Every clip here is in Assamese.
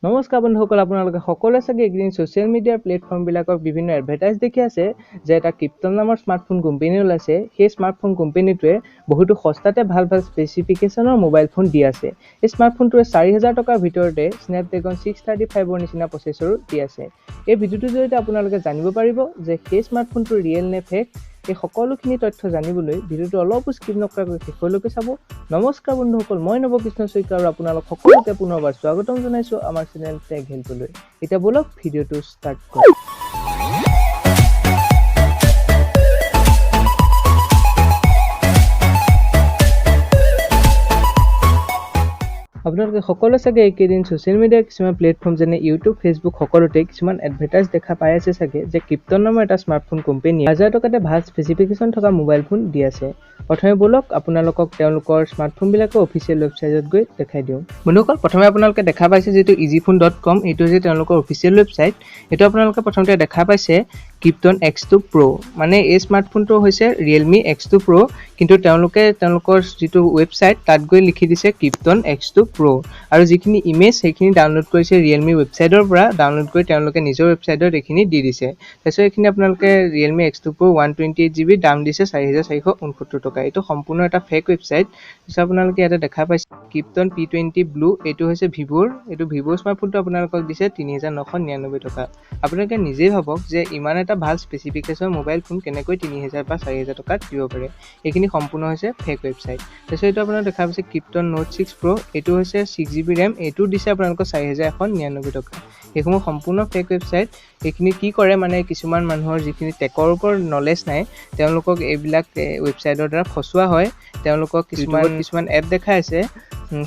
নমস্কাৰ বন্ধুসকল, আপোনালোকে সকলোৱে চাগে এইকেইদিন ছ'চিয়েল মিডিয়াৰ প্লেটফৰ্মবিলাকৰ বিভিন্ন এডভাৰটাইজ দেখি আছে যে এটা ক্ৰিপ্টন নামৰ স্মাৰ্টফোন কোম্পানী ওলাইছে। সেই স্মাৰ্টফোন কোম্পানীটোৱে বহুতো সস্তাতে ভাল স্পেচিফিকেশ্যনৰ মোবাইল ফোন দি আছে। এই স্মাৰ্টফোনটোৱে 4000 টকাৰ ভিতৰতে স্নেপড্ৰেগন 635ৰ নিচিনা প্ৰচেছৰো দি আছে। এই ভিডিঅ'টোৰ জৰিয়তে আপোনালোকে জানিব পাৰিব যে সেই স্মাৰ্টফোনটো ৰিয়েল নে ফেক। এই সকলোখিনি তথ্য জানিবলৈ ভিডিঅ'টো অলপো স্কিপ নকৰাকৈ শেষলৈকে চাব। নমস্কাৰ বন্ধুসকল, মই নৱকৃষ্ণ শইকীয়া আৰু আপোনালোক সকলোকে পুনৰবাৰ স্বাগতম জনাইছোঁ আমাৰ চেনেল টেক হেল্পলৈ। এতিয়া বলক ভিডিঅ'টো ষ্টাৰ্ট কৰোঁ। আপোনালোকে সকলোৱে চাগে এইকেইদিন ছ'চিয়েল মিডিয়াৰ কিছুমান প্লেটফৰ্ম যেনে ইউটিউব, ফেচবুক সকলোতে কিছুমান এডভাৰটাইজ দেখা পাই আছে চাগে যে ক্ৰিপ্টন নামৰ এটা স্মাৰ্টফোন কোম্পানীয়ে 1000 টকাতে ভাল স্পেচিফিকেশ্যন থকা মোবাইল ফোন দি আছে। প্ৰথমে বলক আপোনালোকক তেওঁলোকৰ স্মাৰ্টফোনবিলাকৰ অফিচিয়েল ৱেবছাইটত গৈ দেখাই দিওঁ। বন্ধুসকল, প্ৰথমে আপোনালোকে দেখা পাইছে যিটো easyphone.com, এইটো হৈছে তেওঁলোকৰ অফিচিয়েল ৱেবছাইট। এইটো আপোনালোকে প্ৰথমতে দেখা পাইছে ক্ৰিপ্টন X2 Pro, মানে এই স্মাৰ্টফোনটো হৈছে ৰিয়েলমি X2 Pro, কিন্তু তেওঁলোকে তেওঁলোকৰ যিটো ৱেবছাইট তাত গৈ লিখি দিছে ক্ৰিপ্টন X2 Pro, আৰু যিখিনি ইমেজ সেইখিনি ডাউনলোড কৰিছে ৰিয়েলমি ৱেবছাইটৰ পৰা। ডাউনলোড কৰি তেওঁলোকে নিজৰ ৱেবছাইটত এইখিনি দি দিছে। তাৰপিছত এইখিনি আপোনালোকে ৰিয়েলমি X2 Pro 128GB দাম দিছে 4469 টকা। এইটো সম্পূৰ্ণ এটা ফেক ৱেবছাইট। তাৰপিছত আপোনালোকে ইয়াতে দেখা পাইছে ক্ৰিপ্টন P20 Blue, এইটো হৈছে ভিভোৰ। এইটো ভিভোৰ স্মাৰ্টফোনটো আপোনালোকক দিছে 3999 টকা। আপোনালোকে নিজেই ভাবক যে ইমান এটা ভাল স্পেচিফিকেশ্যন মোবাইল ফোন কেনেকৈ 3000 বা 4000 টকাত দিব পাৰে। এইখিনি সম্পূৰ্ণ হৈছে ফেক ৱেবছাইট। তাৰপিছত এইটো আপোনালোকে দেখা পাইছে ক্ৰিপ্টন Note 6 Pro, এইটো হৈছে 6GB RAM, এইটো দিছে আপোনালোকক 4199 টকা। এইসমূহ সম্পূৰ্ণ ফেক ৱেবছাইট। এইখিনি কি কৰে মানে কিছুমান মানুহৰ যিখিনি টেকৰ ওপৰত নলেজ নাই তেওঁলোকক এইবিলাক ৱেবছাইটৰ দ্বাৰা ফচুৱা হয়। তেওঁলোকক কিছুমান এড দেখাই আছে,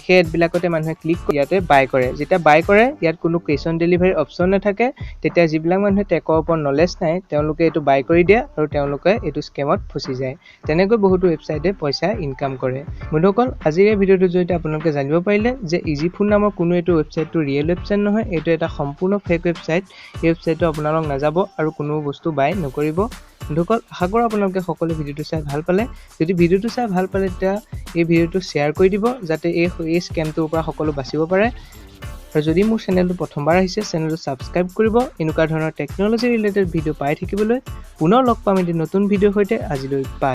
সেই এডবিলাকতে মানুহে ক্লিক কৰি ইয়াতে বাই কৰে। যেতিয়া বাই কৰে ইয়াত কোনো কেছ অন ডেলিভাৰী অপশ্যন নাথাকে। তেতিয়া যিবিলাক মানুহে টেকৰ ওপৰত নলেজ নাই তেওঁলোকে এইটো বাই কৰি দিয়ে আৰু তেওঁলোকে এইটো স্কেমত ফচি যায়। তেনেকৈ বহুতো ৱেবছাইটে পইচা ইনকাম কৰে। বন্ধুসকল, আজিৰ এই ভিডিঅ'টোৰ জৰিয়তে আপোনালোকে জানিব পাৰিলে যে easyphone নামৰ কোনো এইটো ৱেবছাইটটো ৰিয়েল ৱেবছাইট নহয়, এইটো এটা সম্পূৰ্ণ ফেক ৱেবছাইট। এই ৱেবছাইটটো আপোনালোক নাযাব আৰু কোনো বস্তু বাই নকৰিব। বন্ধুসকল, আশা কৰোঁ আপোনালোকে সকলো ভিডিঅ'টো চাই ভাল পালে। যদি ভিডিঅ'টো চাই ভাল পালে তেতিয়া এই ভিডিঅ'টো শ্বেয়াৰ কৰি দিব যাতে এই স্কেমটোৰ পৰা সকলো বাচিব পাৰে। আৰু যদি মোৰ চেনেলটো প্ৰথমবাৰ আহিছে চেনেলটো ছাবস্ক্ৰাইব কৰিব এনেকুৱা ধৰণৰ টেকন'লজি ৰিলেটেড ভিডিঅ' পাই থাকিবলৈ। পুনৰ লগ পাম এটি নতুন ভিডিঅ'ৰ সৈতে। আজিলৈ বাই।